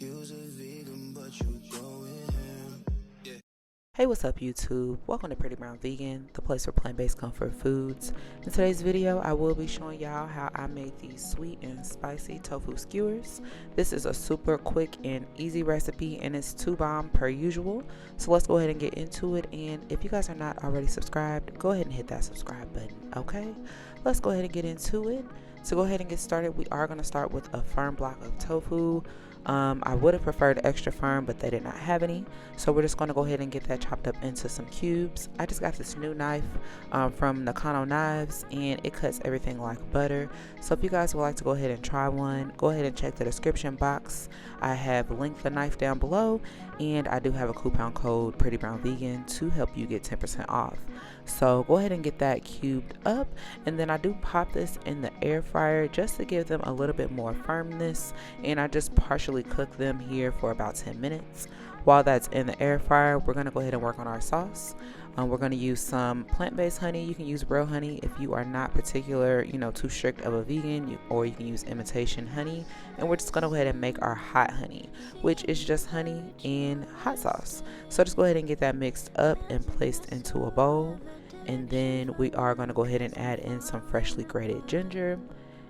Use a vegan, but you going ham. Yeah. Hey, what's up YouTube? Welcome to Pretty Brown Vegan, the place for plant-based comfort foods. In today's video, I will be showing y'all how I made these sweet and spicy tofu skewers. This is a super quick and easy recipe and it's 2 bomb per usual. So let's go ahead and get into it, and if you guys are not already subscribed, go ahead and hit that subscribe button, okay? Let's go ahead and get into it. To go ahead and get started, we are going to start with a firm block of tofu. I would have preferred extra firm, but they did not have any, so we're just going to go ahead and get that chopped up into some cubes. I just got this new knife from Nakano Knives, and it cuts everything like butter. So if you guys would like to go ahead and try one, go ahead and check the description box. I have linked the knife down below, and I do have a coupon code Pretty Brown Vegan to help you get 10% off. So go ahead and get that cubed up, and then I do pop this in the air fryer just to give them a little bit more firmness, and I just partially cook them here for about 10 minutes. While that's in the air fryer, we're going to go ahead and work on our sauce. We're going to use some plant-based honey. You can use real honey if you are not particular, too strict of a vegan, or you can use imitation honey. And we're just going to go ahead and make our hot honey, which is just honey and hot sauce. So just go ahead and get that mixed up and placed into a bowl. And then we are going to go ahead and add in some freshly grated ginger,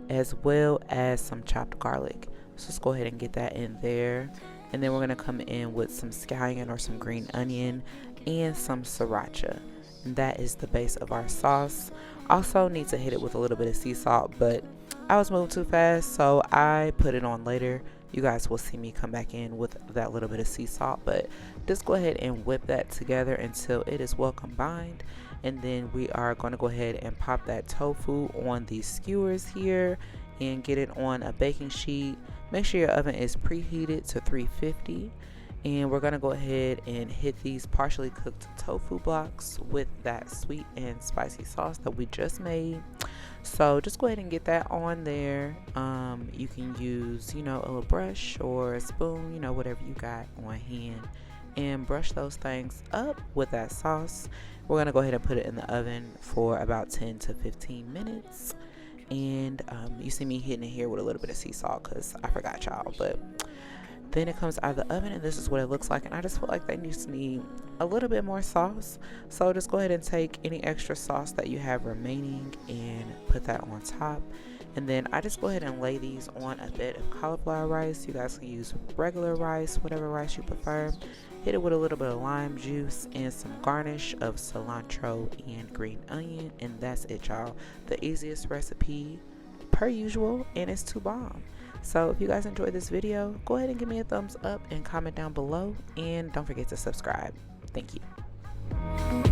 as well as some chopped garlic. So let's go ahead and get that in there. And then we're going to come in with some scallion or some green onion and some sriracha. And that is the base of our sauce. Also need to hit it with a little bit of sea salt, but I was moving too fast, so I put it on later. You guys will see me come back in with that little bit of sea salt, but just go ahead and whip that together until it is well combined. And then we are going to go ahead and pop that tofu on these skewers here and get it on a baking sheet. Make sure your oven is preheated to 350, and we're going to go ahead and hit these partially cooked tofu blocks with that sweet and spicy sauce that we just made. So just go ahead and get that on there. You can use a little brush or a spoon, whatever you got on hand, and brush those things up with that sauce. We're going to go ahead and put it in the oven for about 10 to 15 minutes. And you see me hitting it here with a little bit of sea salt because I forgot, y'all. But then it comes out of the oven and this is what it looks like, and I just feel like they just need a little bit more sauce. So just go ahead and take any extra sauce that you have remaining and put that on top. And then I just go ahead and lay these on a bit of cauliflower rice. You guys can use regular rice, whatever rice you prefer. Hit it with a little bit of lime juice and some garnish of cilantro and green onion, and that's it, y'all. The easiest recipe per usual, and it's 2 bomb. So if you guys enjoyed this video, go ahead and give me a thumbs up and comment down below, and don't forget to subscribe. Thank you.